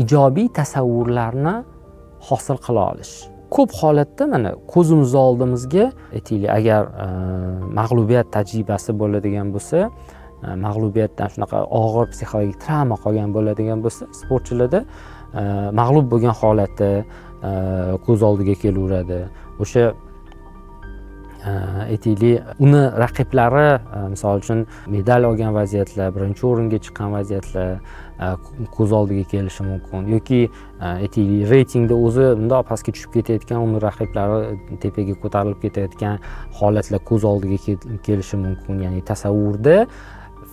ijobiy tasavvurlarni hosil qila olish. Ko'p holatda mana ko'zimiz oldimizga aytaylik, agar mag'lubiyat tajribasi bo'ladigan bo'lsa, mag'lubiyatdan shunaqa og'ir psixologik travma qolgan bo'ladigan bo'lsa, sportchilarda mag'lub bo'lgan holati ko'z oldiga kelaveradi. O'sha aytaylik, uni raqiblari misol uchun medal olgan vaziyatlar, birinchi o'ringa chiqqan vaziyatlar ko'z oldiga kelishi mumkin, yoki aytaylik, reytingda o'zi bundoq pastga tushib ketayotgan, uni raqiblari tepaga ko'tarilib ketayotgan holatlar ko'z oldiga kelishi mumkin. Ya'ni tasavvurda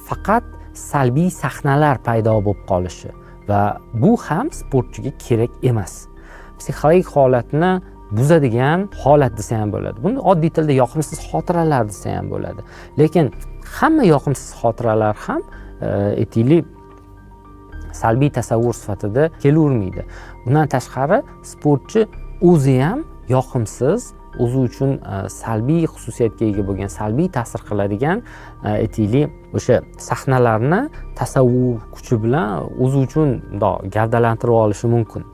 faqat salbiy sahnalar paydo bo'lib qolishi va bu ham sportchiga kerak emas. Psixologik holatni buzadigan holat desa ham bo'ladi. Buni oddiy tilda yoqimsiz xotiralar desa ham bo'ladi. Lekin hamma yoqimsiz xotiralar ham aytaylik, salbiy tasavvur sifatida kelavermaydi. Bundan tashqari sportchi o'zi ham yoqimsiz, o'zi uchun salbiy xususiyatga ega bo'lgan, salbiy ta'sir qiladigan aytaylik, o'sha sahnalarni tasavvur kuchi bilan o'zi uchun gavdalantirib olishi mumkin.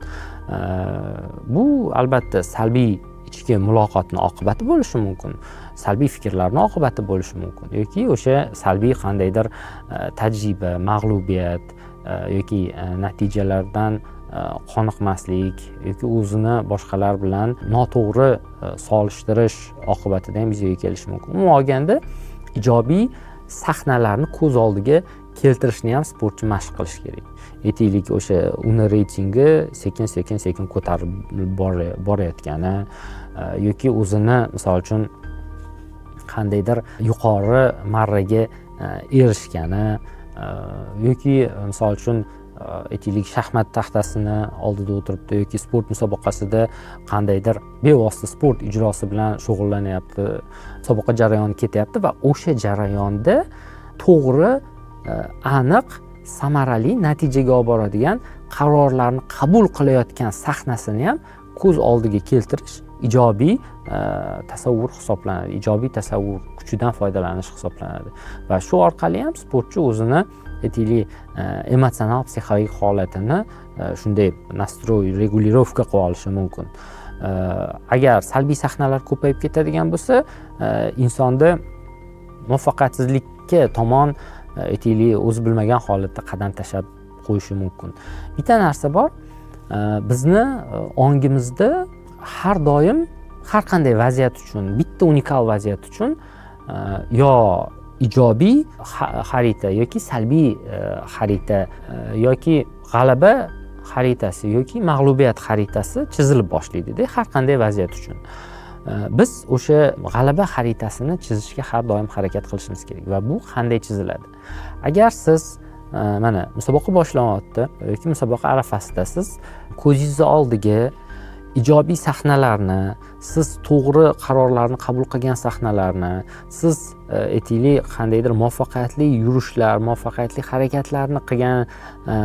Bu albatta salbiy ichki muloqotni oqibati bo'lishi mumkin, salbiy fikrlarni oqibati bo'lishi mumkin, yoki o'sha salbiy qandaydir tajriba, mag'lubiyat yoki natijalardan qoniqmaslik yoki o'zini boshqalar bilan noto'g'ri solishtirish oqibatida ham yuzaga kelishi mumkin. Umuman olganda, ijobiy sahnalarni ko'z oldiga keltirishni ham sportchi mashq qilish kerak. Aytaylik, o'sha uni reytingi sekin ko'tarib borayotgani yoki o'zini misol uchun qandaydir yuqori marraga erishgani yoki misol uchun aytaylik, shaxmat taxtasini oldida o'tiribdi yoki sport musobaqasida qandaydir bevosita sport ijrosi bilan shug'ullanyapti, musobaqa jarayoni ketyapti va o'sha jarayonda to'g'ri, aniq, samarali natijaga olib boradigan qarorlarni qabul qilayotgan sahnasini ham ko'z oldiga keltirish ijobiy tasavvur hisoblanadi, ijobiy tasavvur kuchidan foydalanish hisoblanadi va shu orqali ham sportchi o'zini aytaylik, emotsional psixologik holatini shunday nastroy, regulirovka qilib olishi mumkin. Agar salbiy sahnalar ko'payib ketadigan bo'lsa, insonda muvaffaqiyatsizlikka tomon aytaylik, o'zi bilmagan holatda qadam tashlab qo'yishi mumkin. Bitta narsa bor, bizni ongimizda har doim har qanday vaziyat uchun, bitta unikal vaziyat uchun yo ijobiy xarita yoki salbiy xarita yoki g'alaba xaritasi yoki mag'lubiyat xaritasi chizilib boshlaydi-da, har qanday vaziyat uchun. Biz o'sha g'alaba xaritasini chizishga har doim harakat qilishimiz kerak va bu qanday chiziladi? Agar siz mana musobaqa boshlanyapti yoki musobaqa arafasidasiz, ko'zingiz oldiga ijobiy sahnalarni, siz to'g'ri qarorlarni qabul qilgan sahnalarni, siz aytaylik, qandaydir muvaffaqiyatli yurishlar, muvaffaqiyatli harakatlarni qilgan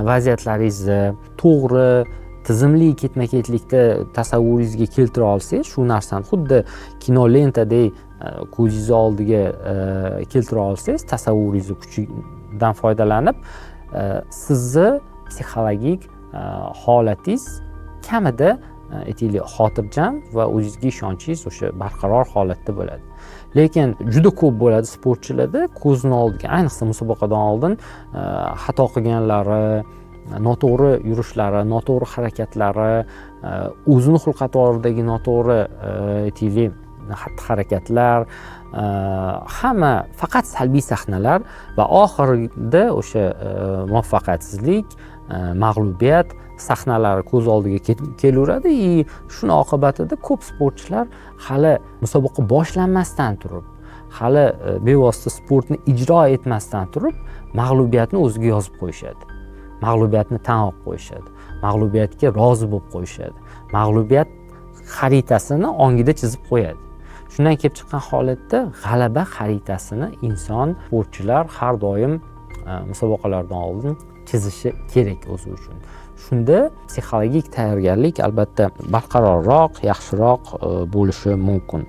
vaziyatlaringizni to'g'ri, tizimli ketma-ketlikda tasavvuringizga keltira olsangiz, shu narsani xuddi kino lentadek ko'zingiz oldiga keltira olsangiz, tasavvuringiz kuchidan foydalanib, sizni psixologik holatingiz kamida aytaylik, xotirjam va o'zingizga ishonchingiz o'sha barqaror holatda bo'ladi. Lekin juda ko'p bo'ladi sportchilarda ko'zini oldiga, ayniqsa musobaqadan oldin xato qilganlari, noto'g'ri yurishlari, noto'g'ri harakatlari, o'zini xulq-atvoridagi noto'g'ri aytaylik, xatti-harakatlar, hamma faqat salbiy sahnalar va oxirida o'sha muvaffaqiyatsizlik, mag'lubiyat sahnalari ko'z oldiga kelaveradi. Shuni oqibatida ko'p sportchilar hali musobaqa boshlanmasdan turib, hali bevosita sportni ijro etmasdan turib, mag'lubiyatni o'ziga yozib qo'yishadi. Mag'lubiyatni tan olib qo'yishadi. Mag'lubiyatga rozi bo'lib qo'yishadi. Mag'lubiyat xaritasini ongida chizib qo'yadi. Shundan kelib chiqqan holatda g'alaba xaritasini inson, sportchilar har doim musobaqalardan oldin chizishi kerak o'zi uchun. Shunda psixologik tayyorgarlik albatta barqarorroq, yaxshiroq bo'lishi mumkin.